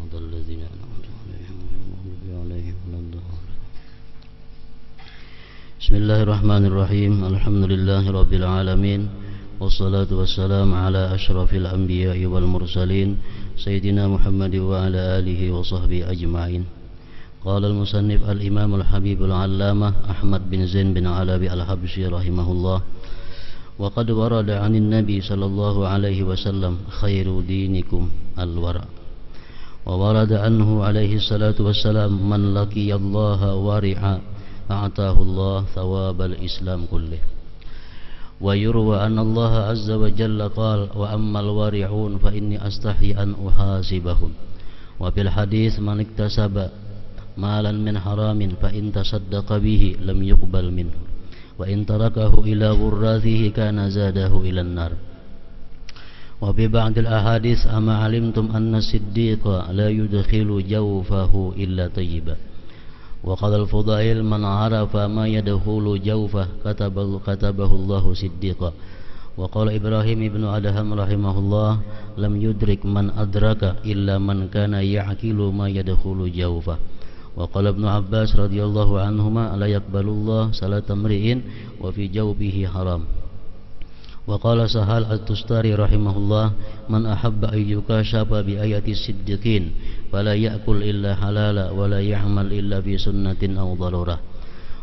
صراط الذين أنعمت عليهم غير المغضوب عليهم ولا الضالين. بسم الله الرحمن الرحيم. الحمد لله رب العالمين والصلاة والسلام على أشرف الأنبياء والمرسلين سيدنا محمد وعلى آله وصحبه أجمعين. قال المصنف الإمام الحبيب العلامة أحمد بن زين بن علوي الحبشي رحمه الله: وقد ورد عن النبي صلى الله عليه وسلم خير دينكم الورع. وورد عنه عليه الصلاة والسلام: من لقي الله ورعا أعطاه الله ثواب الإسلام كله. ويروى أن الله عز وجل قال: وأما الورعون فإني أستحي أن أحاسبهم. وفي الحديث: من اكتسب مالا من حرام فإن تصدق به لم يقبل منه وإن تركه إلى غراثه كان زاده إلى النار. وفي بعض الأحاديث: أما علمتم أن الصديق لا يدخل جوفه إلا طيبا. وقال الفضائل: من عرف ما يدخل جوفه كتبه الله صديقا. وقال إبراهيم بن أدهم رحمه الله: لم يدرك من أدرك إلا من كان يعقل ما يدخل جوفه. وقال ابن عباس رضي الله عنهما: لا يقبل الله صلاة امرئ وفي جوفه حرام. وقال سهل التستاري رحمه الله: من أحب أن يكاشف بآيات الصديقين فلا يأكل إلا حلالا ولا يعمل إلا في سنة أو ضرورة.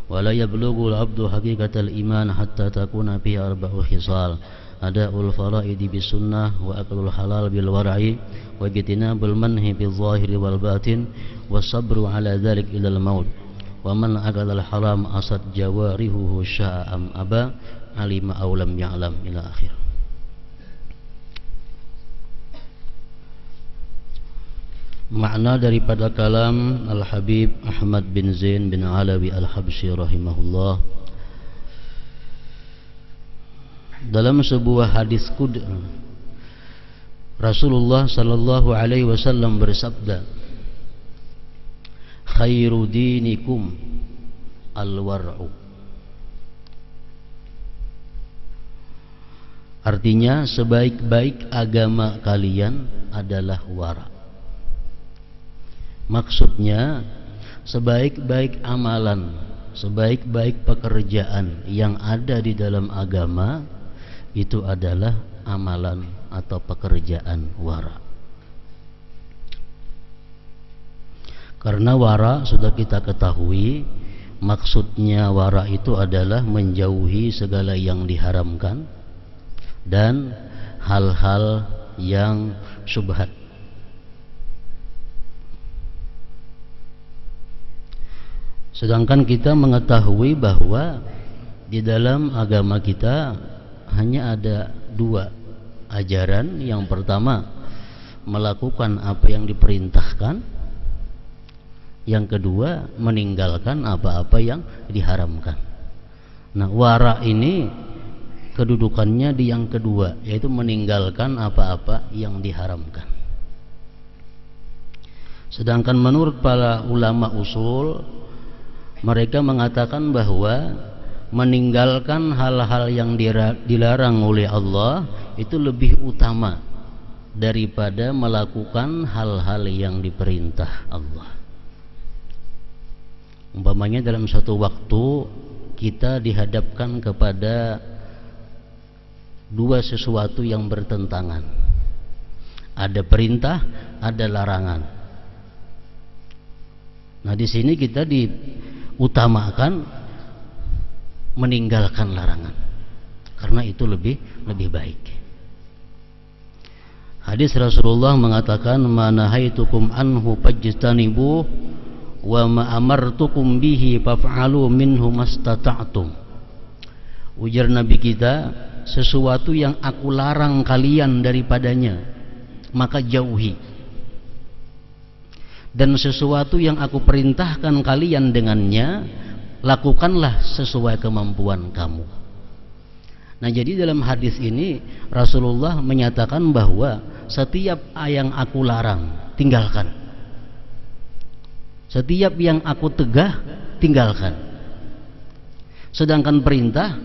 ولا يبلغ العبد حقيقة الإيمان حتى تكون فيه 4 خصال: أداء الفرائض بالسنة، وأكل الحلال بالورع، واجتناب المنهي بالظاهر والباطن، والصبر على ذلك إلى الموت. ومن أكل الحرام أصد جوارحه شاء أم أبى، علم أو لم يعلم، إلى آخر. Makna daripada kalam Al-Habib Ahmad bin Zain bin Alawi Al-Habsyi rahimahullah dalam sebuah hadis qudsi, Rasulullah sallallahu alaihi wasallam bersabda: khairu dinikum al-war'u. Artinya, sebaik-baik agama kalian adalah wara. Maksudnya, sebaik-baik amalan, sebaik-baik pekerjaan yang ada di dalam agama itu adalah amalan atau pekerjaan wara. Karena wara sudah kita ketahui, maksudnya wara itu adalah menjauhi segala yang diharamkan dan hal-hal yang syubhat. Sedangkan kita mengetahui bahwa di dalam agama kita hanya ada 2 ajaran. Yang pertama, melakukan apa yang diperintahkan. Yang kedua, meninggalkan apa-apa yang diharamkan. Nah, wara ini kedudukannya di yang kedua, yaitu meninggalkan apa-apa yang diharamkan. Sedangkan menurut para ulama usul, mereka mengatakan bahwa meninggalkan hal-hal yang dilarang oleh Allah itu lebih utama daripada melakukan hal-hal yang diperintah Allah. Umpamanya dalam suatu waktu kita dihadapkan kepada 2 sesuatu yang bertentangan. Ada perintah, ada larangan. Nah, di sini kita utamakan meninggalkan larangan karena itu lebih baik. Hadis Rasulullah mengatakan: "Ma nahaitukum anhu fajtanibu wa ma amartukum bihi faf'alu minhu mastata'tum." Ujar Nabi kita, sesuatu yang aku larang kalian daripadanya maka jauhi, dan sesuatu yang aku perintahkan kalian dengannya lakukanlah sesuai kemampuan kamu. Nah, jadi dalam hadis ini Rasulullah menyatakan bahwa setiap yang aku larang tinggalkan, setiap yang aku tegah tinggalkan. Sedangkan perintah,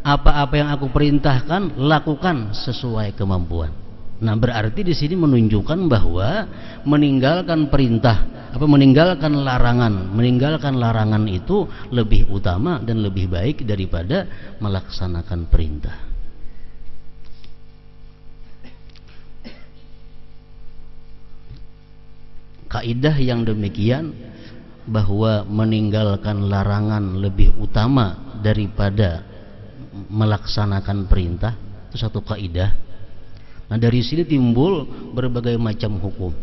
apa-apa yang aku perintahkan lakukan sesuai kemampuan. Nah, berarti di sini menunjukkan bahwa meninggalkan perintah, meninggalkan larangan itu lebih utama dan lebih baik daripada melaksanakan perintah. Kaidah yang demikian bahwa meninggalkan larangan lebih utama daripada melaksanakan perintah itu satu kaidah. Nah, dari sini timbul berbagai macam hukum.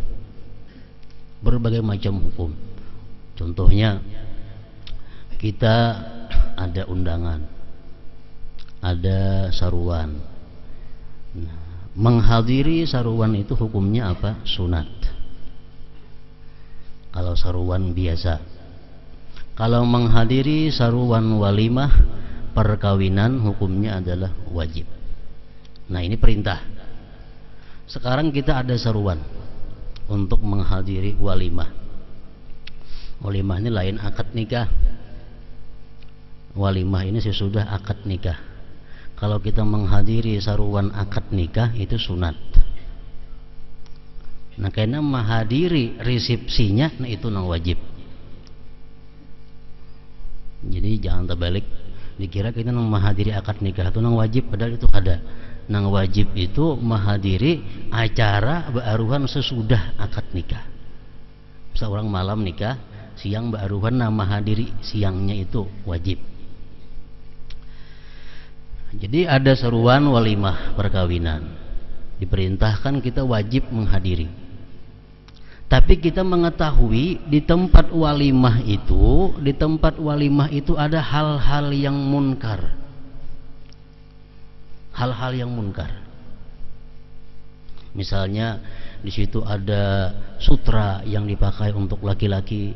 Contohnya, kita ada undangan, ada saruan. Nah, menghadiri saruan itu hukumnya apa? Sunat. Kalau saruan biasa. Kalau menghadiri saruan walimah perkawinan hukumnya adalah wajib. Nah, ini perintah. Sekarang kita ada seruan untuk menghadiri walimah. Walimah ini lain akad nikah. Walimah ini sesudah akad nikah. Kalau kita menghadiri saruan akad nikah itu sunat. Nah, karena menghadiri resepsinya, nah itu nang wajib. Jadi jangan terbalik, dikira kita nang menghadiri akad nikah itu nang wajib, padahal itu ada. Nang wajib itu menghadiri acara ba'aruhan sesudah akad nikah. Seorang malam nikah, siang ba'aruhan, nah menghadiri siangnya itu wajib. Jadi ada seruan walimah perkawinan, diperintahkan kita wajib menghadiri. Tapi kita mengetahui di tempat walimah itu ada hal-hal yang munkar. Hal-hal yang munkar. Misalnya di situ ada sutra yang dipakai untuk laki-laki,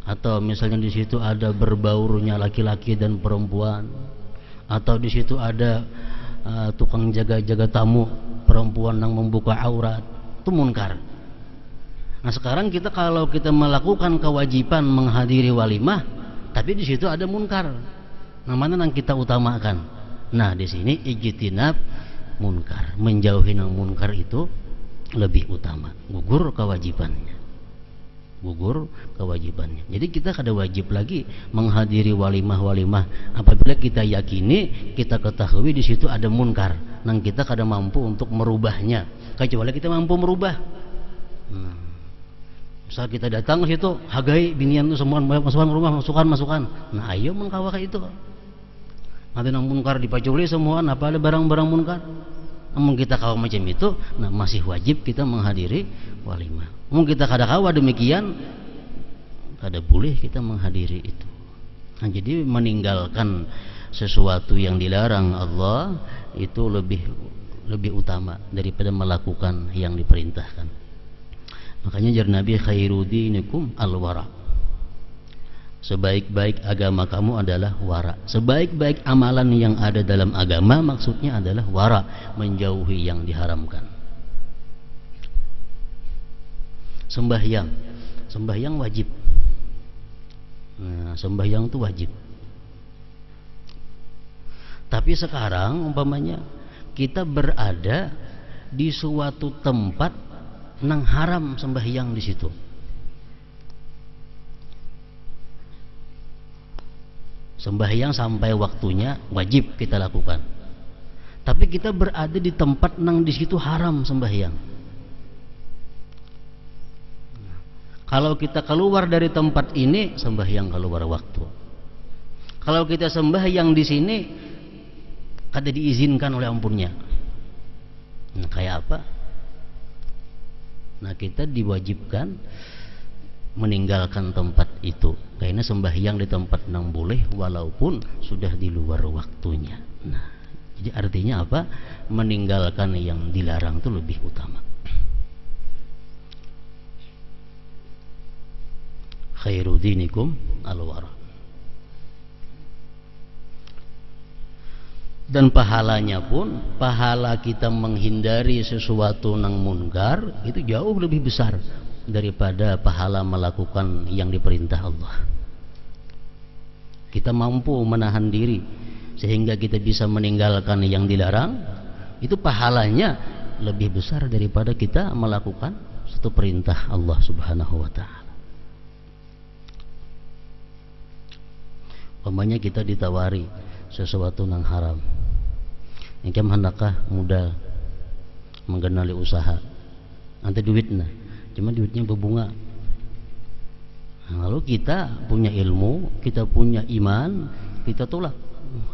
atau misalnya di situ ada berbaurnya laki-laki dan perempuan, atau di situ ada tukang jaga-jaga tamu perempuan yang membuka aurat, itu munkar. Nah, sekarang kalau kita melakukan kewajiban menghadiri walimah, tapi di situ ada munkar, nah mana yang kita utamakan? Nah, di sini ijtinab munkar, menjauhi yang munkar itu lebih utama, gugur kewajibannya. Jadi kita kada wajib lagi menghadiri walimah apabila kita yakini, kita ketahui di situ ada munkar, nang kita kada mampu untuk merubahnya. Kecuali kita mampu merubah. Misal kita datang ke situ, hagai binian itu semua masukkan rumah, masukkan. Nah, ayo mengkawal itu. Ada nang munkar dipaculi semua, apa ada barang-barang munkar. Namun kita kawa macam itu, nah masih wajib kita menghadiri walimah. Namun kita kada kawa demikian, kada boleh kita menghadiri itu. Nah, jadi meninggalkan sesuatu yang dilarang Allah itu lebih utama daripada melakukan yang diperintahkan. Makanya jar Nabi, khairu dinikum al-wara. Sebaik-baik agama kamu adalah wara. Sebaik-baik amalan yang ada dalam agama maksudnya adalah wara, menjauhi yang diharamkan. Sembahyang wajib. Nah, sembahyang itu wajib. Tapi sekarang umpamanya kita berada di suatu tempat nang haram sembahyang di situ. Sembahyang sampai waktunya wajib kita lakukan. Tapi kita berada di tempat nang di situ haram sembahyang. Kalau kita keluar dari tempat ini, sembahyang keluar waktu. Kalau kita sembahyang di sini, kada diizinkan oleh ampunnya. Nah, kayak apa? Nah, kita diwajibkan meninggalkan tempat itu, karena sembahyang di tempat nang boleh walaupun sudah di luar waktunya. Nah, jadi artinya apa? Meninggalkan yang dilarang itu lebih utama. Khairu dinikum al-wara. Dan pahalanya pun, pahala kita menghindari sesuatu nang munkar itu jauh lebih besar daripada pahala melakukan yang diperintah Allah. Kita mampu menahan diri sehingga kita bisa meninggalkan yang dilarang, itu pahalanya lebih besar daripada kita melakukan satu perintah Allah Subhanahu wa taala. Umpamanya kita ditawari sesuatu yang haram, engke hendakah modal mengenali usaha, nanti duitnya, cuma duitnya berbunga. Nah, lalu kita punya ilmu, kita punya iman, kita tolak.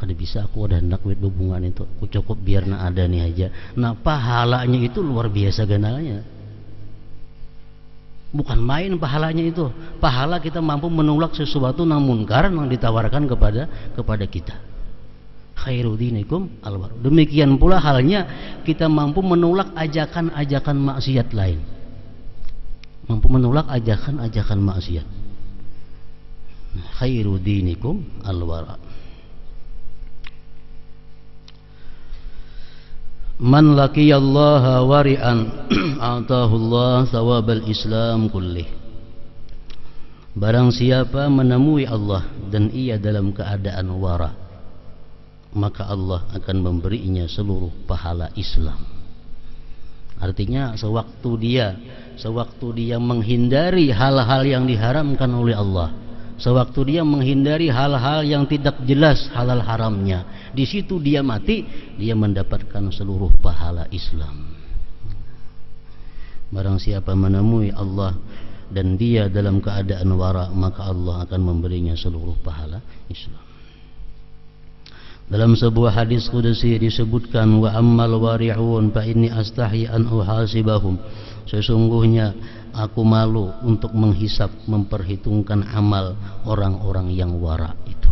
Ada bisa aku ada hendak duit berbunga itu, aku cukup biar ada nih aja. Nah pahalanya itu luar biasa ganalnya, bukan main pahalanya itu. Pahala kita mampu menolak sesuatu yang munkar yang ditawarkan kepada kita. Khairu dinikum alwar. Demikian pula halnya kita mampu menolak ajakan-ajakan maksiat lain, mampu menolak ajakan-ajakan maksiat. Khairu dinikum alwara. Man laqiyallaha wari'an a'tahu Allah thawabal Islam kullih. Barang siapa menemui Allah dan ia dalam keadaan wara, maka Allah akan memberinya seluruh pahala Islam. Artinya sewaktu dia menghindari hal-hal yang diharamkan oleh Allah, sewaktu dia menghindari hal-hal yang tidak jelas halal haramnya, di situ dia mati, dia mendapatkan seluruh pahala Islam. Barang siapa menemui Allah dan dia dalam keadaan wara, maka Allah akan memberinya seluruh pahala Islam. Dalam sebuah hadis qudsi disebutkan, wa ammal wari'un fa inni astahi an uhasibahum. Sesungguhnya aku malu untuk menghisap, memperhitungkan amal orang-orang yang wara itu.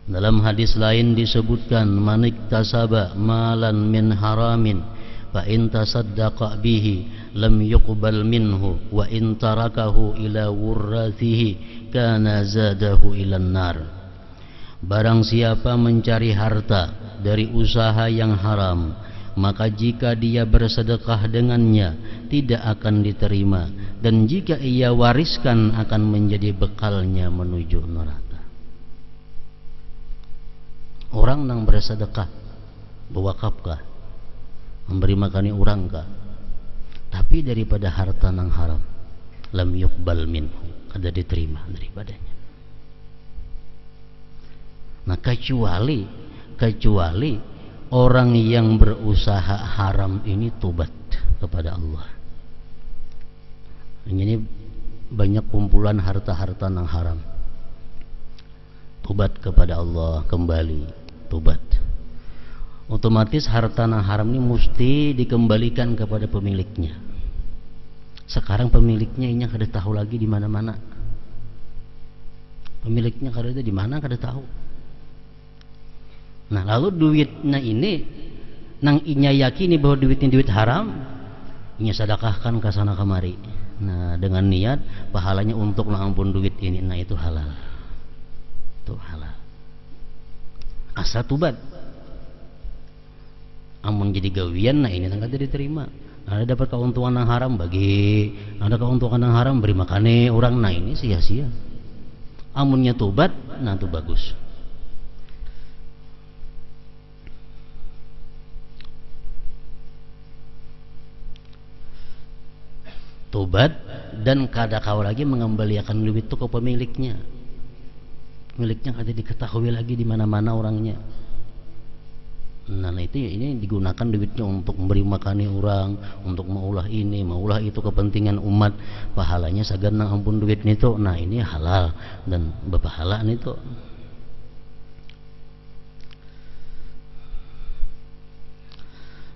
Dalam hadis lain disebutkan, manik tasaba malan min haramin fa in tasaddaqa bihi lam yuqbal minhu wa in tarakahu ila wurrathihi kana zadahu ilan nar. Barang siapa mencari harta dari usaha yang haram, maka jika dia bersedekah dengannya tidak akan diterima, dan jika ia wariskan akan menjadi bekalnya menuju neraka. Orang yang bersedekah, berwakafkah, memberi makani orangkah, tapi daripada harta yang haram, lam yuqbal minhu, kada diterima daripadanya. Nah kecuali orang yang berusaha haram ini tobat kepada Allah. Ini banyak kumpulan harta-harta yang haram, tobat kepada Allah, kembali tobat. Otomatis harta yang haram ini mesti dikembalikan kepada pemiliknya. Sekarang pemiliknya ini kada tahu lagi di mana-mana. Pemiliknya kada itu di mana kada tahu. Nah lalu duitnya ini nang inya yakini bahwa duitnya duit haram, inya sedekahkan ke sana kemari. Nah dengan niat pahalanya untuk mengampun duit ini, nah itu halal. Itu halal. Asal tobat. Amun jadi gawian, nah ini tanggal diterima. Ada dapat keuntungan yang haram bagi, ada keuntungan yang haram beri makane orang, nah ini sia-sia. Amunnya tobat, nah itu bagus. Tobat dan kada kau lagi mengembalikan duit itu ke pemiliknya. Pemiliknya kada diketahui lagi di mana-mana orangnya. Nah itu ini digunakan duitnya untuk memberi makani orang, untuk maulah ini, maulah itu, kepentingan umat. Pahalanya sagan nang ampun duit itu. Nah ini halal dan berpahala itu.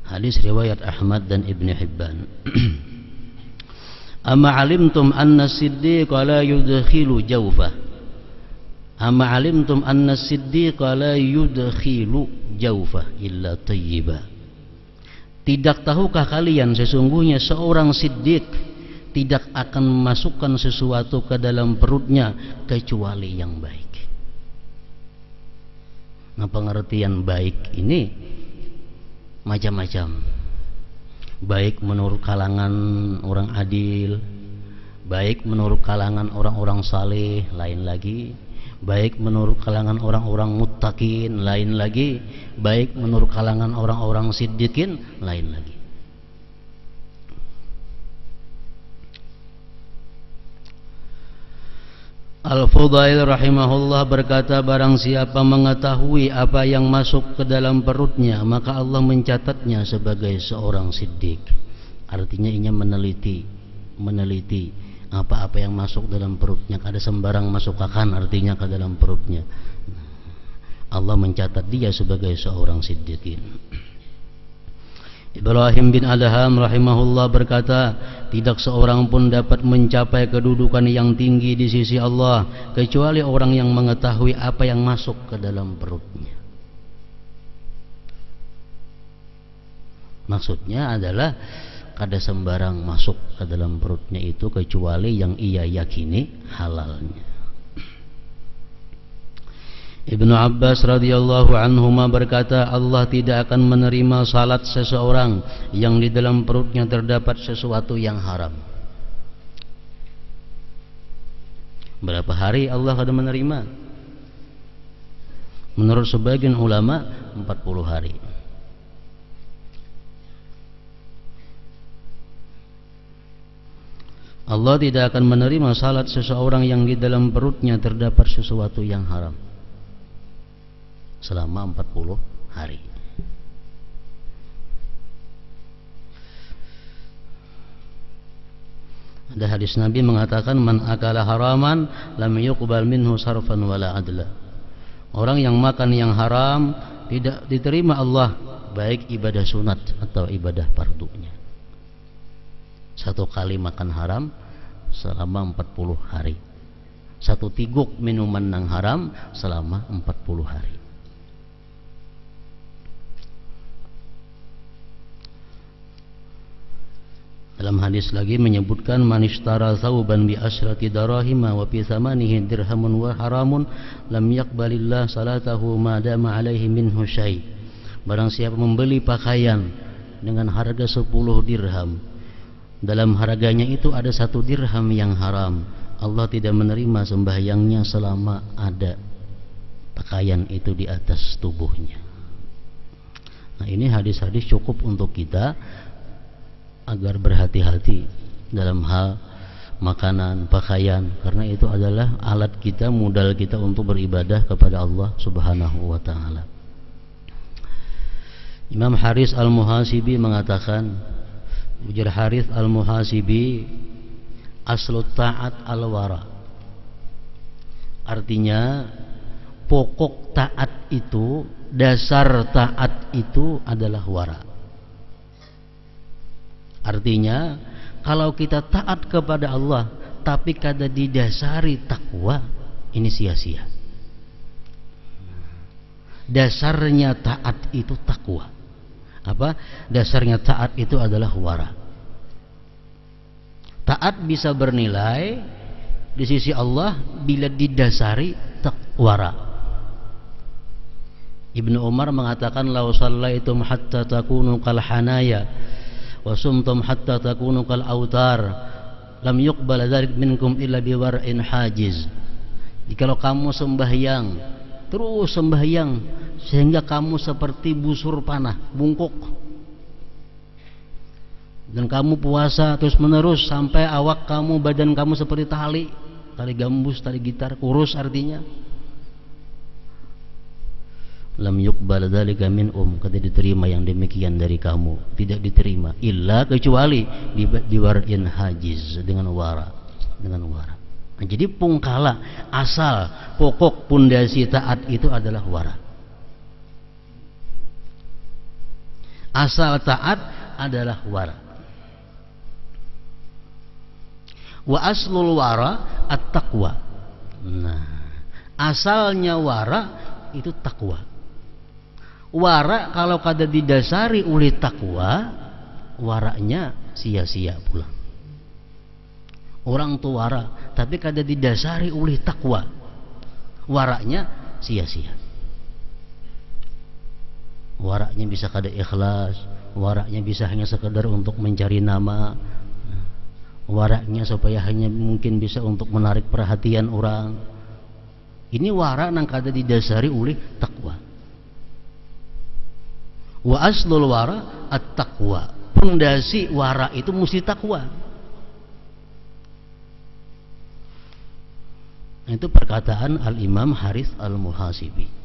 Hadis riwayat Ahmad dan Ibnu Hibban. Amma alimtum anna siddiqa la yudkhilu jawfah. Amma alimtum anna siddiqa la yudkhilu jawfah illa tayyiba. Tidak tahukah kalian sesungguhnya seorang siddiq tidak akan memasukkan sesuatu ke dalam perutnya kecuali yang baik. Nah pengertian baik ini macam-macam. Baik menurut kalangan orang adil, baik menurut kalangan orang-orang saleh, lain lagi baik menurut kalangan orang-orang muttaqin lain lagi, baik menurut kalangan orang-orang siddiqin lain lagi. Al-Fudail rahimahullah berkata, barang siapa mengetahui apa yang masuk ke dalam perutnya, maka Allah mencatatnya sebagai seorang siddiq. Artinya ia meneliti apa-apa yang masuk dalam perutnya. Ada sembarang masukkan artinya ke dalam perutnya, Allah mencatat dia sebagai seorang siddiqin. Ibrahim bin Adham rahimahullah berkata, tidak seorang pun dapat mencapai kedudukan yang tinggi di sisi Allah kecuali orang yang mengetahui apa yang masuk ke dalam perutnya. Maksudnya adalah kada sembarang masuk ke dalam perutnya itu kecuali yang ia yakini halalnya. Ibnu Abbas radhiyallahu anhuma berkata, Allah tidak akan menerima salat seseorang yang di dalam perutnya terdapat sesuatu yang haram. Berapa hari Allah akan menerima? Menurut sebagian ulama 40 hari. Allah tidak akan menerima salat seseorang yang di dalam perutnya terdapat sesuatu yang haram selama 40 hari. Ada hadis Nabi mengatakan, man akala haraman lam yuqbal minhu sarfan wala adla. Orang yang makan yang haram tidak diterima Allah, baik ibadah sunat atau ibadah fardunya. Satu kali makan haram selama 40 hari. Satu tiguk minuman yang haram selama 40 hari. Dalam hadis lagi menyebutkan, man ishtara thawban bi asyrati darahima wa fi thamanihi dirhamun wa haramun lam yaqbalillah salatahu ma dama alaihi minhu syai'. Barang siapa membeli pakaian dengan harga 10 dirham, dalam harganya itu ada 1 dirham yang haram, Allah tidak menerima sembahyangnya selama ada pakaian itu di atas tubuhnya. Nah, ini hadis-hadis cukup untuk kita agar berhati-hati dalam hal makanan, pakaian, karena itu adalah alat kita, modal kita untuk beribadah kepada Allah Subhanahu wa taala. Imam Haris Al-Muhasibi mengatakan, ujar Haris Al-Muhasibi, aslut ta'at al-wara. Artinya pokok taat itu, dasar taat itu adalah wara. Artinya kalau kita taat kepada Allah tapi kada didasari takwa, ini sia-sia. Dasarnya taat itu takwa. Apa? Dasarnya taat itu adalah wara. Taat bisa bernilai di sisi Allah bila didasari takwara. Ibnu Umar mengatakan, lau sallaitum hatta takunu kal hanaya wa sumtum hatta takunu kal autar lam yuqbal dzalik minkum illa biwar'in hajiz. Jikalau kamu sembahyang, terus sembahyang sehingga kamu seperti busur panah, bungkuk, dan kamu puasa terus menerus sampai awak kamu, badan kamu seperti tali gambus, tali gitar, kurus, artinya lam yuqbal dzalika min tidak diterima yang demikian dari kamu, tidak diterima illa kecuali biwar'in hajiz, dengan wara. Nah, jadi pungkala, asal pokok pondasi taat itu adalah wara. Asal taat adalah wara. Wa aslul wara at-taqwa. Nah, asalnya wara itu takwa. Wara kalau kada didasari oleh takwa, waranya sia-sia pula. Orang tu wara tapi kada didasari oleh takwa, waranya sia-sia. Waranya bisa kada ikhlas, waranya bisa hanya sekedar untuk mencari nama, waranya supaya hanya mungkin bisa untuk menarik perhatian orang. Ini wara nang kada didasari oleh takwa. Wa aslul wara at-taqwa. Pondasi wara itu mesti takwa. Itu perkataan Al-Imam Harith Al-Muhasibi.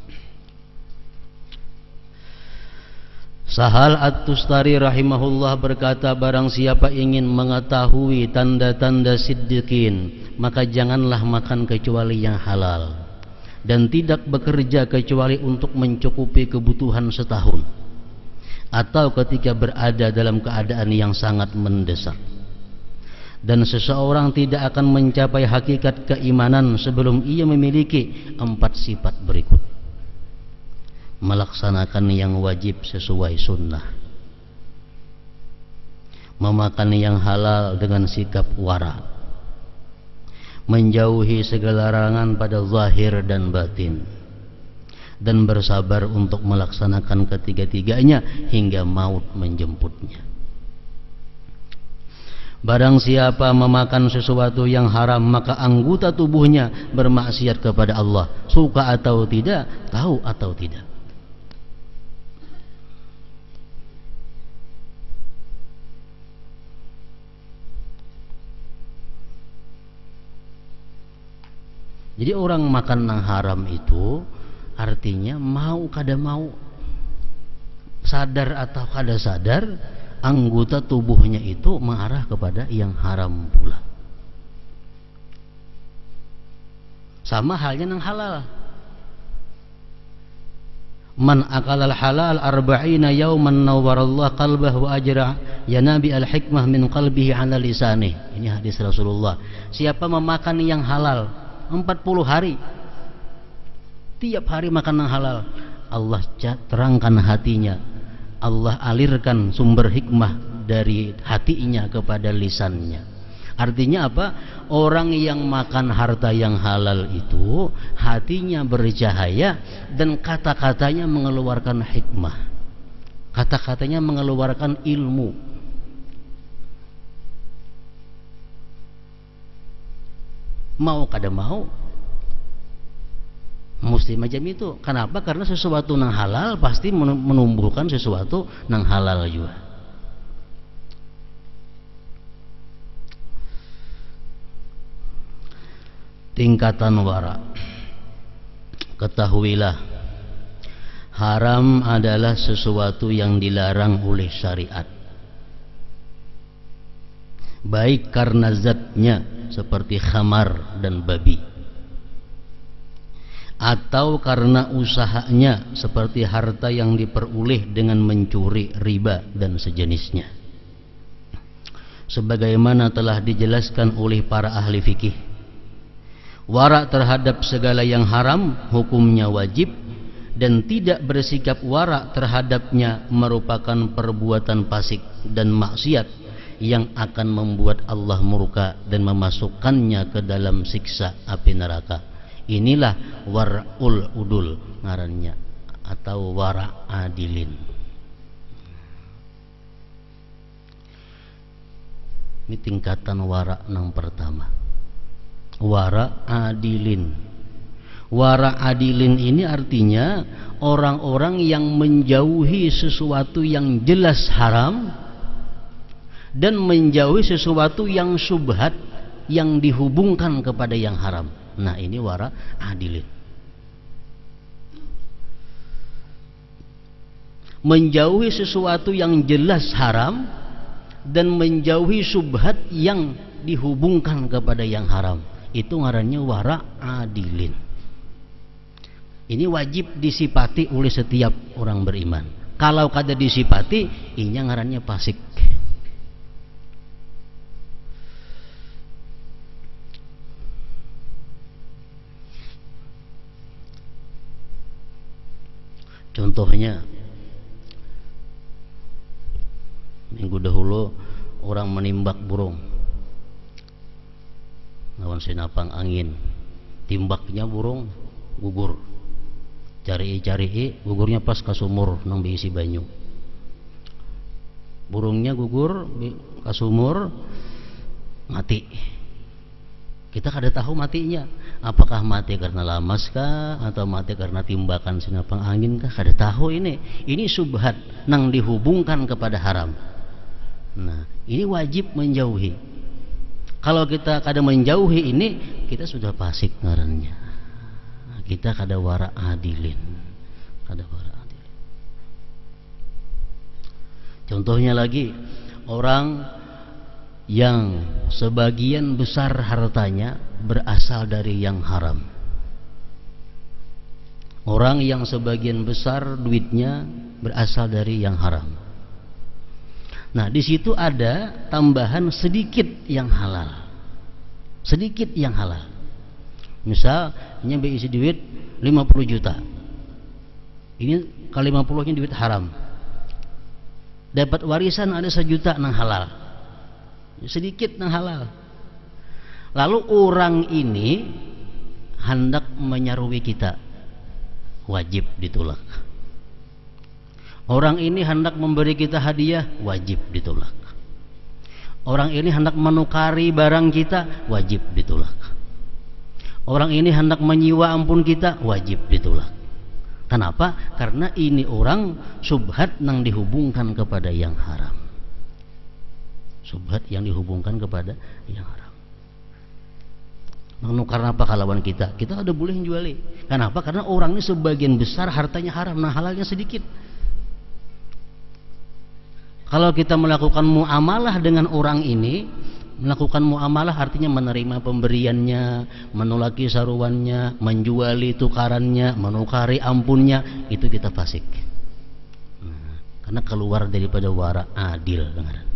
Sahal At-Tustari rahimahullah berkata, barang siapa ingin mengetahui tanda-tanda siddiqin, maka janganlah makan kecuali yang halal, dan tidak bekerja kecuali untuk mencukupi kebutuhan setahun, atau ketika berada dalam keadaan yang sangat mendesak. Dan seseorang tidak akan mencapai hakikat keimanan sebelum ia memiliki 4 sifat berikut: melaksanakan yang wajib sesuai sunnah, memakan yang halal dengan sikap wara, menjauhi segala larangan pada zahir dan batin, dan bersabar untuk melaksanakan ketiga-tiganya hingga maut menjemputnya. Barang siapa memakan sesuatu yang haram, maka anggota tubuhnya bermaksiat kepada Allah, suka atau tidak, tahu atau tidak. Jadi orang makan nang haram itu artinya mau kada mau, sadar atau kada sadar, anggota tubuhnya itu mengarah kepada yang haram pula. Sama halnya nang halal. Man akalal halal arba'ina yawman nawwarallah qalbah wa ajra yanabi al-hikmah min qalbihi ala lisanih. Ini hadis Rasulullah. Siapa memakan yang halal 40 hari, tiap hari makan yang halal, Allah terangkan hatinya, Allah alirkan sumber hikmah dari hatinya kepada lisannya. Artinya apa? Orang yang makan harta yang halal itu hatinya bercahaya dan kata-katanya mengeluarkan hikmah, kata-katanya mengeluarkan ilmu. Mau kada mau mesti macam itu. Kenapa? Karena sesuatu nang halal pasti menumbuhkan sesuatu nang halal juga. Tingkatan wara. Ketahuilah, haram adalah sesuatu yang dilarang oleh syariat, baik karena zatnya seperti khamar dan babi, atau karena usahanya seperti harta yang diperoleh dengan mencuri, riba dan sejenisnya. Sebagaimana telah dijelaskan oleh para ahli fikih, wara terhadap segala yang haram hukumnya wajib, dan tidak bersikap wara terhadapnya merupakan perbuatan fasik dan maksiat yang akan membuat Allah murka dan memasukkannya ke dalam siksa api neraka. Inilah war'ul udul ngarannya, atau wara adilin. Ini tingkatan wara yang pertama, wara adilin. Wara adilin ini artinya orang-orang yang menjauhi sesuatu yang jelas haram dan menjauhi sesuatu yang syubhat yang dihubungkan kepada yang haram. Nah, ini wara adilin. Menjauhi sesuatu yang jelas haram dan menjauhi syubhat yang dihubungkan kepada yang haram, itu ngarannya wara adilin. Ini wajib disipati oleh setiap orang beriman. Kalau kada disipati, ini ngarannya fasik. Contohnya, minggu dahulu orang menimbak burung lawan sinapang angin, timbaknya burung gugur, cari gugurnya pas ke sumur nang diisi banyu, burungnya gugur ke sumur mati. Kita kada tahu matinya. Apakah mati karena lamas kah, atau mati karena timbakan sinapang angin kah? Kada tahu ini. Ini subhat nang dihubungkan kepada haram. Nah, ini wajib menjauhi. Kalau kita kada menjauhi ini, kita sudah fasik ngarannya. Kita kada wara adilin. Kada wara adilin. Contohnya lagi, orang yang sebagian besar hartanya berasal dari yang haram. Orang yang sebagian besar duitnya berasal dari yang haram. Nah, di situ ada tambahan sedikit yang halal. Sedikit yang halal. Misal, ini berisi duit 50 juta. Ini kali 50 nya duit haram. Dapat warisan ada 1 juta nang halal. Sedikit nang halal. Lalu orang ini hendak menyarui kita, wajib ditolak. Orang ini hendak memberi kita hadiah, wajib ditolak. Orang ini hendak menukari barang kita, wajib ditolak. Orang ini hendak menyiwa ampun kita, wajib ditolak. Kenapa? Karena ini orang subhat nang dihubungkan kepada yang haram. Subhat yang dihubungkan kepada yang haram. Menukar apa kalawan kita? Kita ada boleh juali. Kenapa? Karena orang ini sebagian besar hartanya haram, nah halalnya sedikit. Kalau kita melakukan muamalah dengan orang ini, melakukan muamalah artinya menerima pemberiannya, menolaki saruannya, menjuali tukarannya, menukari ampunnya, itu kita fasik. Nah, karena keluar daripada wara adil dengaran.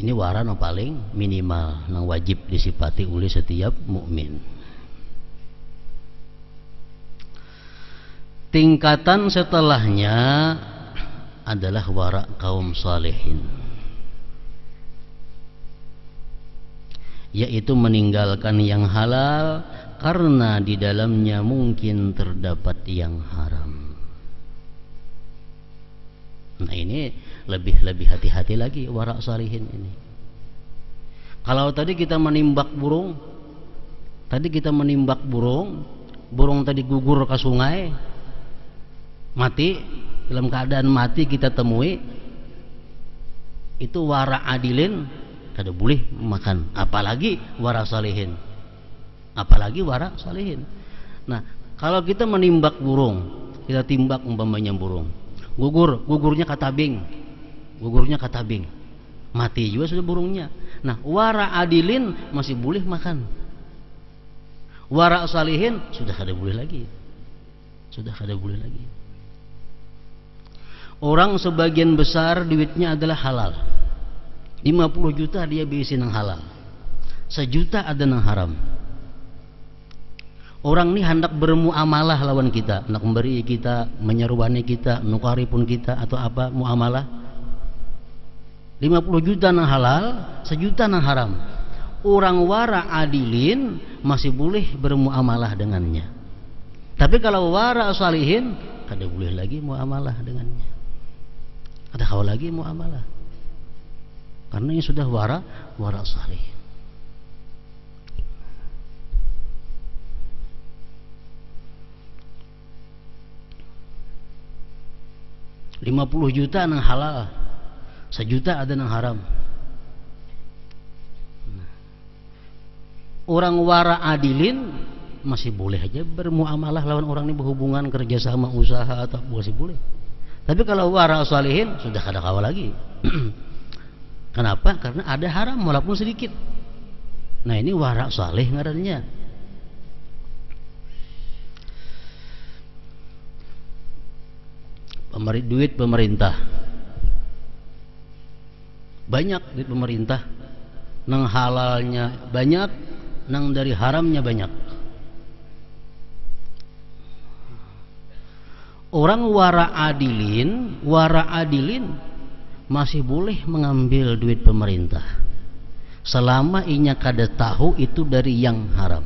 'Ini wara no paling minimal nang wajib disipati oleh setiap mukmin. Tingkatan setelahnya adalah wara kaum salihin, yaitu meninggalkan yang halal karena di dalamnya mungkin terdapat yang haram. Nah, ini lebih hati-hati lagi wara salihin ini. Kalau tadi kita menimbak burung, burung tadi gugur ke sungai, mati, dalam keadaan mati kita temui, itu wara adilin kada boleh makan, apalagi wara salihin. Nah, kalau kita menimbak burung, kita timbak umpamanya burung gugurnya katabing, mati juga sudah burungnya. Nah, wara adilin masih boleh makan, wara salihin sudah kada boleh lagi. Orang sebagian besar duitnya adalah halal, 50 juta dia bisi nang halal, 1 juta ada nang haram. Orang ini hendak bermuamalah lawan kita, hendak memberi kita, menyeruani kita, nukari pun kita atau apa muamalah. 50 juta nang halal, 1 juta nang haram. Orang wara adilin masih boleh bermuamalah dengannya. Tapi kalau wara salihin, kada boleh lagi muamalah dengannya. Ada kau lagi muamalah. Karena ini sudah wara salih. 50 juta nang halal, 1 juta ada nang haram. Orang wara adilin masih boleh aja bermuamalah lawan orang ini, berhubungan kerjasama usaha atau masih boleh. Tapi kalau wara salihin sudah kada kawa lagi. Kenapa? Karena ada haram walaupun sedikit. Nah, ini wara salih ngarannya. Duit pemerintah banyak, duit pemerintah nang halalnya banyak, nang dari haramnya banyak. Orang wara adilin masih boleh mengambil duit pemerintah selama inya kada tahu itu dari yang haram.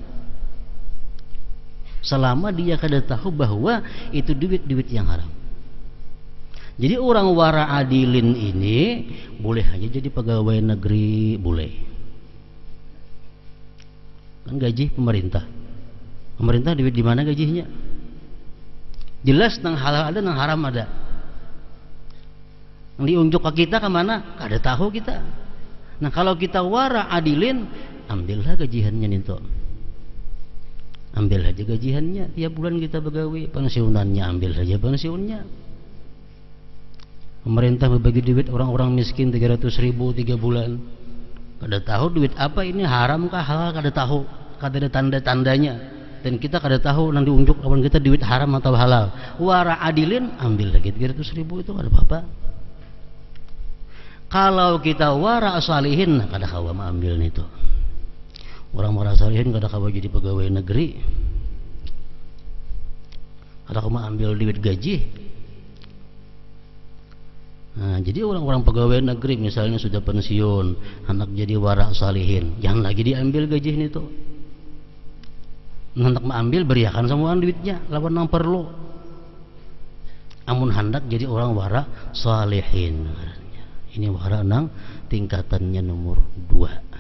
selama dia kada tahu bahwa itu duit yang haram. Jadi orang wara adilin ini boleh aja jadi pegawai negeri, boleh. Kan gaji pemerintah. Pemerintah duit di mana gajinya? Jelas nang halal ada, nang haram ada. Yang diunjuk ke kita kemana? Kada tahu kita. Nah kalau kita wara adilin, ambillah gajiannya nito. Ambil aja gajiannya, tiap bulan kita begawi, pensiunannya ambil saja pensiunnya. Pemerintah membagi duit orang-orang miskin 300.000 3 bulan. Kada tahu duit apa ini, haram kah halal, kada tahu. Kada ada tanda-tandanya. Dan kita kada tahu nanti unjuk kawan kita duit haram atau halal. Wara adilin, ambil lagi 300.000 itu kada apa-apa. Kalau kita wara salihin, kada kawa ambil itu. Orang wara salihin kada kawa jadi pegawai negeri. Kada kawa ambil duit gaji. Nah, jadi orang-orang pegawai negeri misalnya sudah pensiun, anak jadi wara salihin, jangan lagi diambil gaji itu. Hendak mengambil beriakan semua duitnya, lawan nang perlu. Amun hendak jadi orang wara salihin. Ini wara nang tingkatannya nomor 2.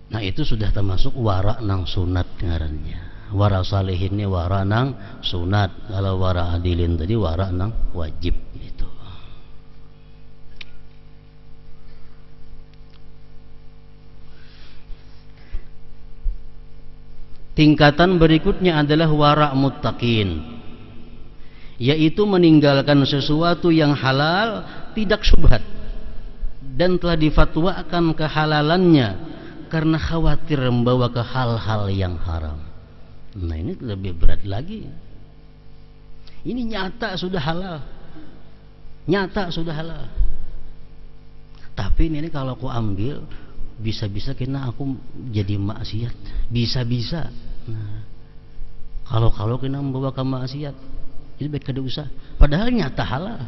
Nah itu sudah termasuk wara nang sunat ngarannya. Wara salihin ini wara nang sunat. Kalau wara adilin tadi wara nang wajib itu. Tingkatan berikutnya adalah wara muttaqin, yaitu meninggalkan sesuatu yang halal tidak syubhat dan telah difatwakan kehalalannya karena khawatir membawa ke hal-hal yang haram. Nah ini lebih berat lagi. Ini nyata sudah halal, nyata sudah halal. Tapi ini kalau aku ambil, bisa-bisa kena aku jadi maksiat, bisa-bisa. Nah, kalau kena membawa ke maksiat, itu baik kada usah. Padahal nyata halal.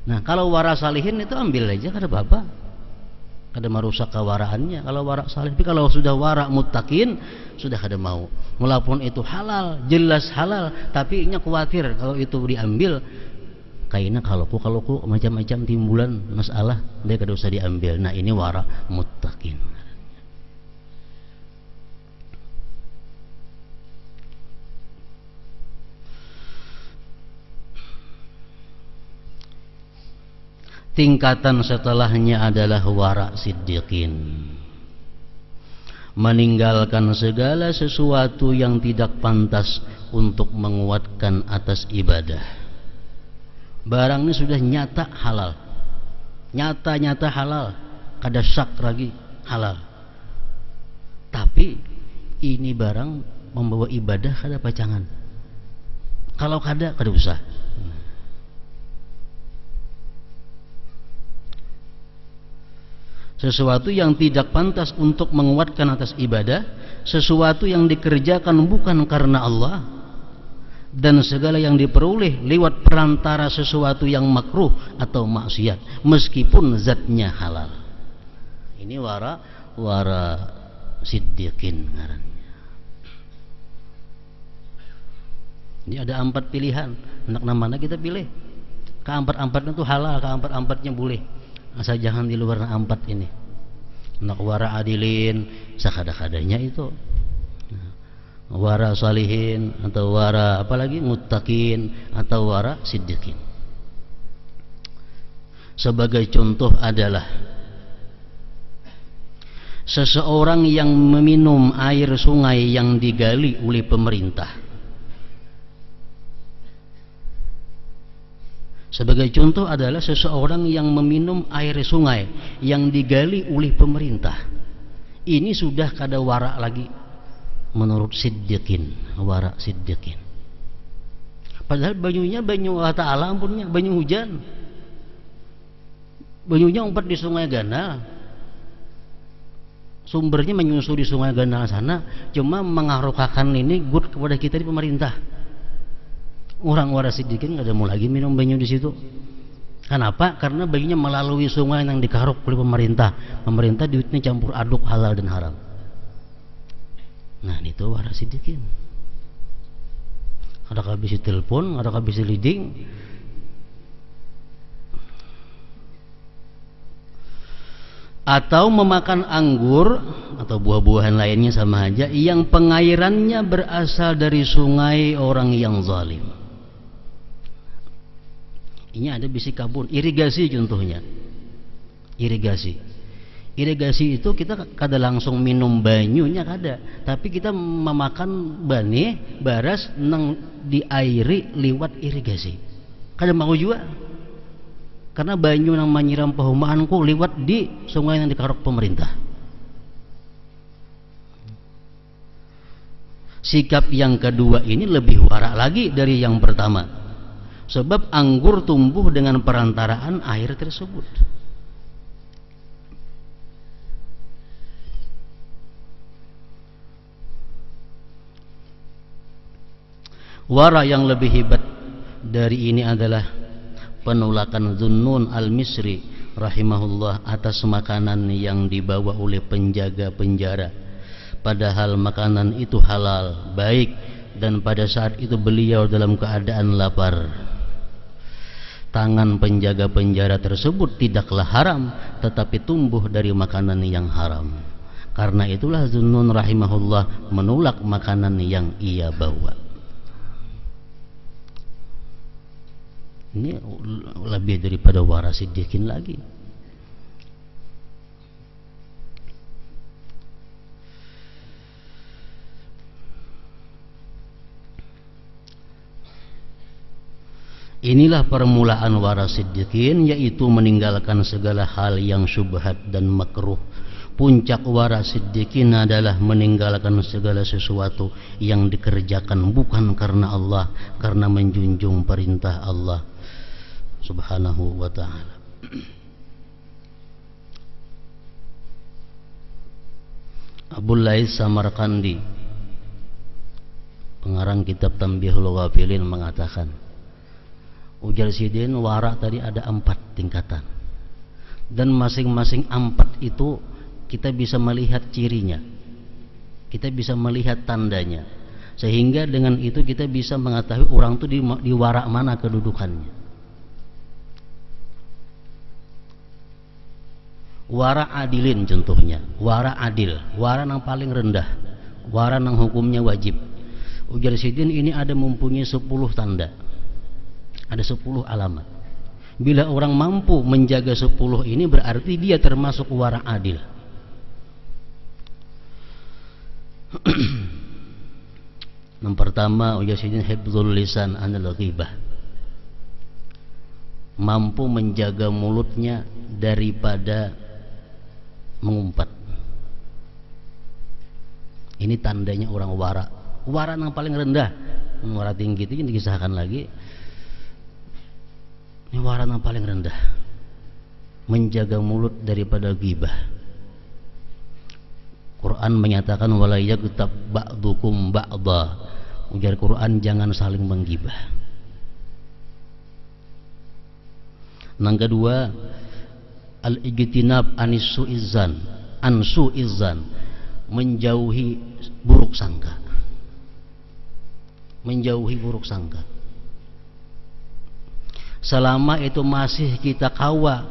Nah kalau wara salihin itu ambil aja, kada apa-apa. Kada merusak kewaraannya kalau wara salih. Tapi kalau sudah wara muttaqin, sudah kada mau. Walaupun itu halal, jelas halal, tapi nya khawatir kalau itu diambil kayaknya kalau ku macam-macam timbulan masalah, dia kada usah diambil. Nah ini wara muttaqin. Tingkatan setelahnya adalah wara siddiqin, meninggalkan segala sesuatu yang tidak pantas untuk menguatkan atas ibadah. Barang ini sudah nyata halal, nyata halal, kada syak lagi halal. Tapi ini barang membawa ibadah kada pacangan. Kalau kada usah. Sesuatu yang tidak pantas untuk menguatkan atas ibadah, sesuatu yang dikerjakan bukan karena Allah, dan segala yang diperoleh lewat perantara sesuatu yang makruh atau maksiat meskipun zatnya halal. Ini wara siddiqin ngarannya. Ini ada 4 pilihan, hendak namanya kita pilih. Keempat-empatnya itu halal, keempat-empatnya boleh. Asal jangan di luar 4 ini. Nak wara adilin sakada-kadanya itu. Wara salihin atau wara apalagi muttaqin atau wara siddiqin. Sebagai contoh adalah seseorang yang meminum air sungai yang digali oleh pemerintah. Sebagai contoh adalah seseorang yang meminum air sungai yang digali oleh pemerintah. Ini sudah kada wara lagi menurut siddiqin, wara siddiqin. Padahal banyunya banyu Allah Ta'ala ampunnya, banyu hujan. Banyunya umpat di sungai Ganal. Sumbernya menyusu di sungai Ganal sana, cuma mengarukakan ini good kepada kita di pemerintah. Orang wara siddiqin nggak ada mau lagi minum banyu di situ. Kenapa? Karena bayinya melalui sungai yang dikaruk oleh pemerintah. Pemerintah duitnya campur aduk halal dan haram. Nah, itu warasidikin. Ada habis telepon, ada habis leading. Atau memakan anggur atau buah-buahan lainnya sama aja yang pengairannya berasal dari sungai orang yang zalim. Ini ada bisi kabur, irigasi contohnya. Irigasi itu kita kada langsung minum banyunya kada, tapi kita memakan bani baras nang diairi liwat irigasi. Kada mau juga. Karena banyu nang menyiram perumahanku liwat di sungai yang dikarok pemerintah. Sikap yang kedua ini lebih warak lagi dari yang pertama. Sebab anggur tumbuh dengan perantaraan air tersebut. Wara yang lebih hebat dari ini adalah penolakan Zunnun al-Misri rahimahullah atas makanan yang dibawa oleh penjaga penjara. Padahal makanan itu halal, baik, dan pada saat itu beliau dalam keadaan lapar. Tangan penjaga penjara tersebut tidaklah haram, tetapi tumbuh dari makanan yang haram. Karena itulah Zunnun rahimahullah menolak makanan yang ia bawa. Ini lebih daripada warasidikin lagi. Inilah permulaan warasidikin, yaitu meninggalkan segala hal yang syubhat dan makruh. Puncak warasidikin adalah meninggalkan segala sesuatu yang dikerjakan bukan karena Allah, karena menjunjung perintah Allah Subhanahu wa ta'ala. Abul Lais Samarkandi, pengarang kitab Tanbihul Ghafilin, mengatakan, ujar sidin wara tadi ada 4 tingkatan, dan masing-masing 4 itu kita bisa melihat cirinya, kita bisa melihat tandanya, sehingga dengan itu kita bisa mengetahui orang itu di wara mana kedudukannya. Wara adilin contohnya, wara adil, wara yang paling rendah, wara yang hukumnya wajib. Ujar sidin ini ada mempunyai 10 tanda, ada 10 alamat. Bila orang mampu menjaga 10 ini, berarti dia termasuk wara adil. Yang pertama, ujar sidin hifdzul lisan anil ghibah, mampu menjaga mulutnya daripada mengumpat. Ini tandanya orang wara. Wara yang paling rendah, wara tinggi itu yang dikisahkan lagi. Ini wara yang paling rendah, menjaga mulut daripada ghibah. Quran menyatakan wala yaghtab ba'dukum ba'dha. Ujar Quran, jangan saling menggibah. Yang kedua, al-ijtinab anisu'izan, ansu'izan, menjauhi buruk sangka, menjauhi buruk sangka. Selama itu masih kita kawa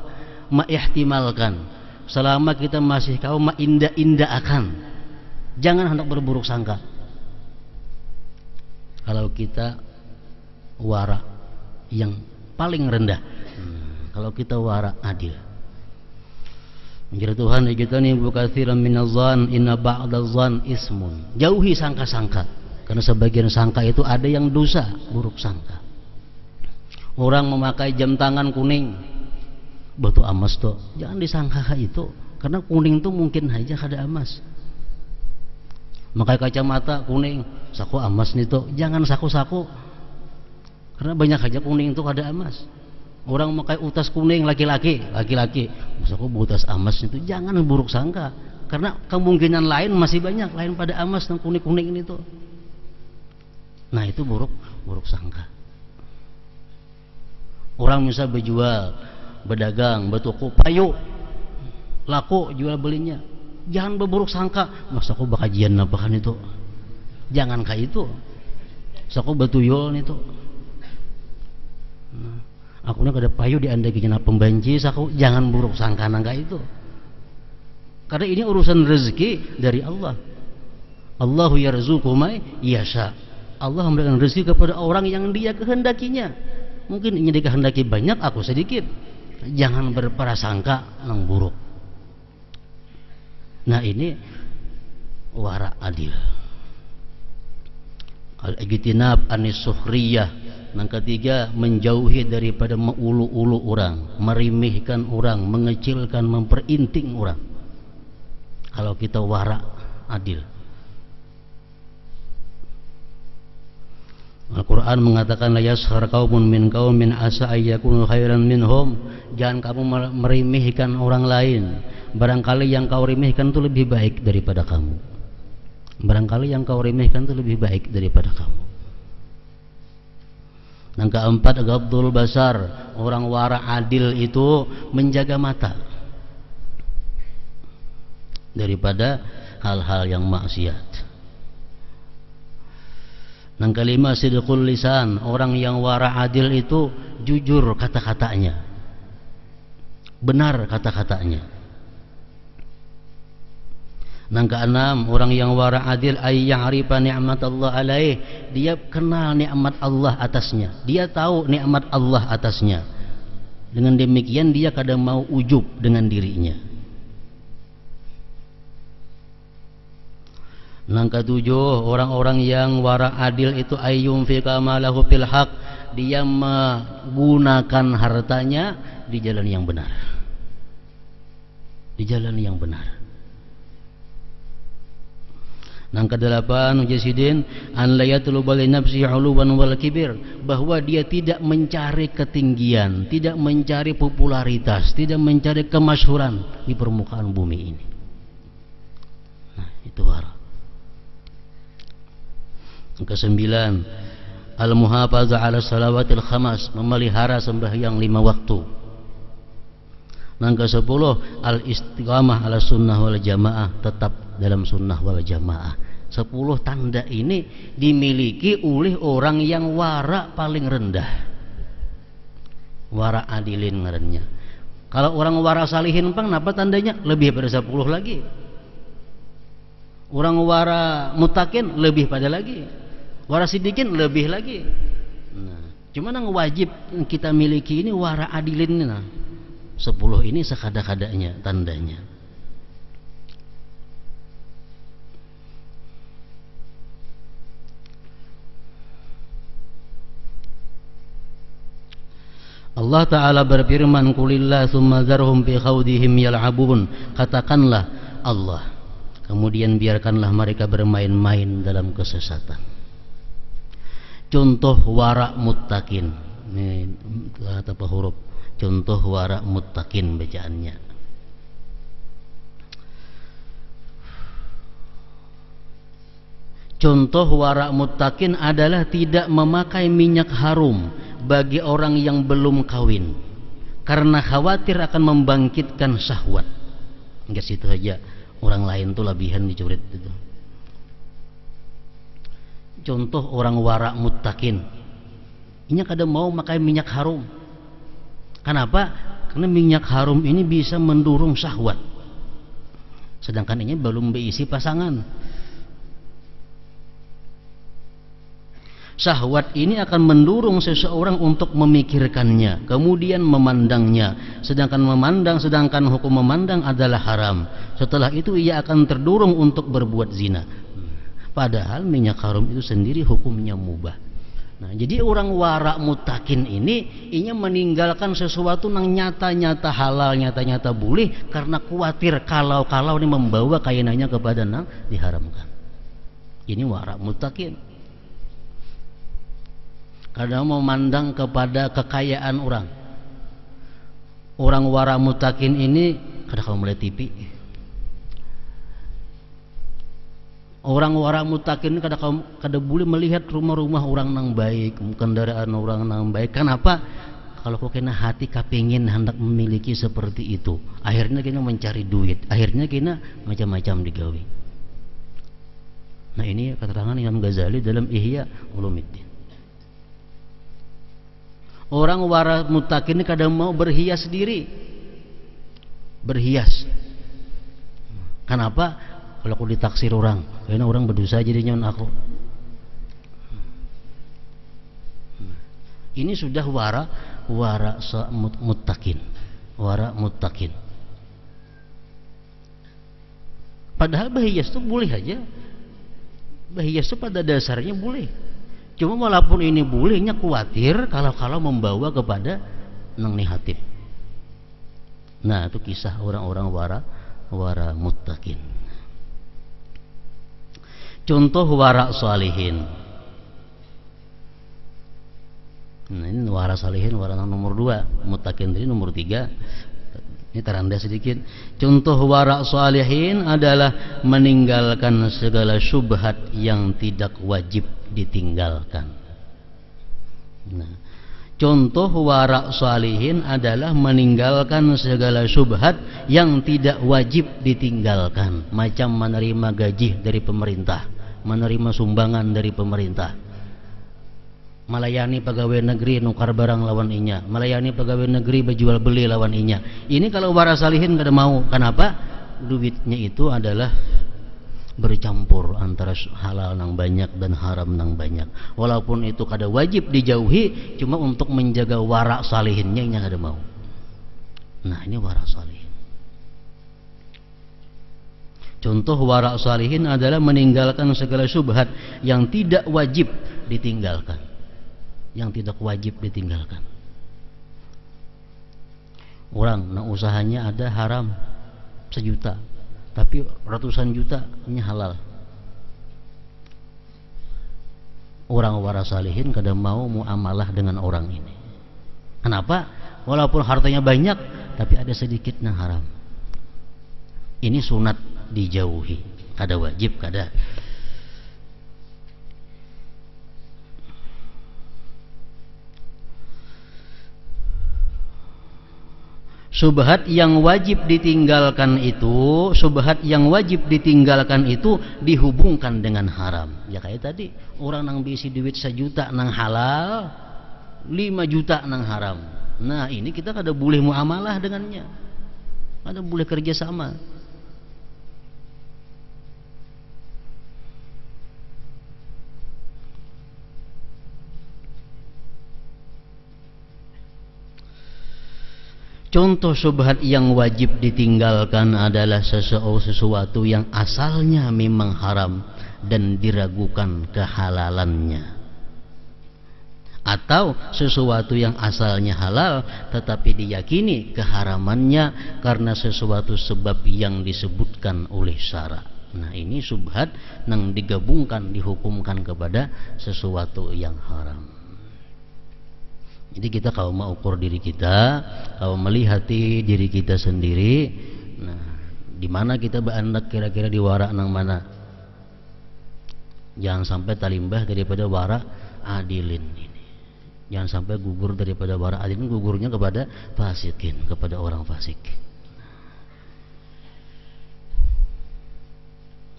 maihtimalkan, selama kita masih kawa mainda-indaakan, jangan hendak berburuk sangka. Kalau kita wara yang paling rendah, kalau kita wara adil. Menjadi Tuhan, ijtani bukatsiran minadh-dhann inna ba'dadh-dhann ismun. Jauhi sangka-sangka, karena sebagian sangka itu ada yang dosa, buruk sangka. Orang memakai jam tangan kuning, batu emas tuh, jangan disangka itu, karena kuning tuh mungkin aja kada emas. Memakai kacamata kuning, saku emas nih tuh, jangan saku-saku, karena banyak aja kuning itu kada emas. Orang memakai utas kuning, laki-laki, saku utas emas itu, jangan buruk sangka, karena kemungkinan lain masih banyak lain pada emas dan kuning-kuning ini tuh. Nah itu buruk sangka. Orang misal berjual, berdagang, bertoko, payu, laku jual belinya. Jangan berburuk sangka, masa aku bakajian napakan itu. Jangan kayak itu. Saku betuyul itu. Nah, aku nak ada payu di anda kena pembanci, saku jangan buruk sangka nangka itu. Karena ini urusan rezeki dari Allah. Allahu yarzuqu may yasha. Allah memberikan rezeki kepada orang yang Dia kehendakinya. Mungkin ini dikehendaki banyak, aku sedikit. Jangan berprasangka yang buruk. Nah, ini wara adil. Al-ijtinab anis sukhriyah. Yang ketiga, menjauhi daripada mengulu-ulu orang, merimihkan orang, mengecilkan, memperinting orang. Kalau kita wara adil. Al-Quran mengatakan la yaskhar qaumun min qaumin asa ayyakunu khairan minhum. Jangan kamu merimihkan orang lain. Barangkali yang kau remehkan itu lebih baik daripada kamu. Barangkali yang kau remehkan itu lebih baik daripada kamu. Yang keempat, ghaddul basar. Orang wara adil itu menjaga mata daripada hal-hal yang maksiat. Yang kelima, sidqul lisan. Orang yang wara adil itu jujur kata-katanya, benar kata-katanya. Yang keenam, orang yang wara adil ay ya'rifa ni'mat Allah alaih. Dia kenal nikmat Allah atasnya. Dia tahu nikmat Allah atasnya. Dengan demikian dia kadang mau ujub dengan dirinya. Yang ketujuh, orang-orang yang wara adil itu ayyum fi kamalahu fil haq. Dia menggunakan hartanya di jalan yang benar. Di jalan yang benar. Yang kedelapan, mujasidin an la yatluba li nafsihi 'uluwan wal kibir, bahwa dia tidak mencari ketinggian, tidak mencari popularitas, tidak mencari kemasyhuran di permukaan bumi ini. Nah, itu wara. Yang kesembilan, al-muhafazah 'ala salawatil khamas, memelihara sembahyang 5 waktu. Yang ke-10, al-istiqamah 'ala sunnah wal jamaah, tetap dalam sunnah wal jamaah. 10 tanda ini dimiliki oleh orang yang wara paling rendah. Wara adilin ngarannya. Kalau orang wara salihin pang, apa tandanya? Lebih pada 10 lagi. Orang wara mutakin lebih pada lagi. Wara sidikin lebih lagi. Nah, cuma yang wajib kita miliki ini wara adilin. Nah, 10 ini sekada-kadanya tandanya. Allah Ta'ala berfirman, Qulillah thumma zarhum fi khawdihim yal'abun. Katakanlah Allah, kemudian biarkanlah mereka bermain-main dalam kesesatan. Contoh wara muttaqin. Ini apa huruf? Contoh wara muttaqin bacaannya. Contoh wara muttaqin adalah tidak memakai minyak harum bagi orang yang belum kawin, karena khawatir akan membangkitkan syahwat. Enggak situ saja, orang lain tuh lebihan dicurit itu. Contoh orang wara muttaqin, ini kadang mau pakai minyak harum. Kenapa? Karena minyak harum ini bisa mendorong syahwat, sedangkan ini belum berisi pasangan. Syahwat ini akan mendorong seseorang untuk memikirkannya, kemudian memandangnya. Sedangkan hukum memandang adalah haram. Setelah itu ia akan terdorong untuk berbuat zina. Padahal minyak harum itu sendiri hukumnya mubah. Nah, jadi orang wara mutakin ini meninggalkan sesuatu yang nyata-nyata halal, nyata-nyata boleh, karena khawatir kalau ini membawa kainannya kepada yang diharamkan. Ini wara mutakin. Kadang memandang kepada kekayaan orang. Orang wara mutakin ini kadang kalau mulai TV. Orang wara mutakin ini kadang boleh melihat rumah-rumah orang yang baik, kendaraan orang yang baik. Kenapa? kalau kok kena hati kapingin hendak memiliki seperti itu, akhirnya kena mencari duit, akhirnya kena macam-macam digawe. Nah ini keterangan Imam Ghazali dalam Ihya Ulumuddin. Orang wara muttaqin ini kadang mau berhias diri, berhias. Kenapa? Kalau aku ditaksir orang, karena orang berdosa jadinya aku. Ini sudah wara muttaqin, wara muttaqin. Padahal berhias itu boleh aja. Berhias itu pada dasarnya boleh. Cuma walaupun ini bolehnya khawatir kalau membawa kepada nang negatif. Nah itu kisah orang-orang wara muttaqin. Contoh wara salihin. Nah ini wara salihin, wara nomor 2, muttaqin tadi nomor 3. Ini teranda sedikit. Contoh wara salihin adalah meninggalkan segala syubhat yang tidak wajib ditinggalkan. Nah, contoh wara salihin adalah meninggalkan segala syubhat yang tidak wajib ditinggalkan, macam menerima gaji dari pemerintah, menerima sumbangan dari pemerintah, melayani pegawai negeri nukar barang lawan inya, melayani pegawai negeri berjual beli lawan inya. Ini kalau wara salihin kada mau. Kenapa? Duitnya itu adalah bercampur antara halal nang banyak dan haram nang banyak. Walaupun itu kada wajib dijauhi, cuma untuk menjaga wara salihinnya ini kada mau. Nah ini wara salihin. Contoh wara salihin adalah meninggalkan segala syubhat yang tidak wajib ditinggalkan, yang tidak wajib ditinggalkan. Orang nang usahanya ada haram 1 juta, tapi ratusan juta ini halal. Orang wara salihin kadang mau muamalah dengan orang ini. Kenapa? Walaupun hartanya banyak, tapi ada sedikit yang haram. Ini sunat dijauhi, kada wajib, kada. Subhat yang wajib ditinggalkan itu, subhat yang wajib ditinggalkan itu dihubungkan dengan haram. Ya kayak tadi, orang nang bisi duit 1 juta nang halal, 5 juta nang haram. Nah ini kita kada boleh muamalah dengannya, kada boleh kerjasama. Contoh syubhat yang wajib ditinggalkan adalah sesuatu yang asalnya memang haram dan diragukan kehalalannya, atau sesuatu yang asalnya halal tetapi diyakini keharamannya karena sesuatu sebab yang disebutkan oleh syara. Nah ini syubhat yang digabungkan, dihukumkan kepada sesuatu yang haram. Jadi kita kalau mau ukur diri kita, kalau melihat diri kita sendiri, nah di mana kita berandak kira-kira di wara nang mana? Jangan sampai talimbah daripada wara adilin ini. Jangan sampai gugur daripada wara adilin, gugurnya kepada fasikin, kepada orang fasik.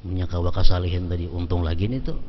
Menyakawa kasalihin tadi, untung lagi nih tuh.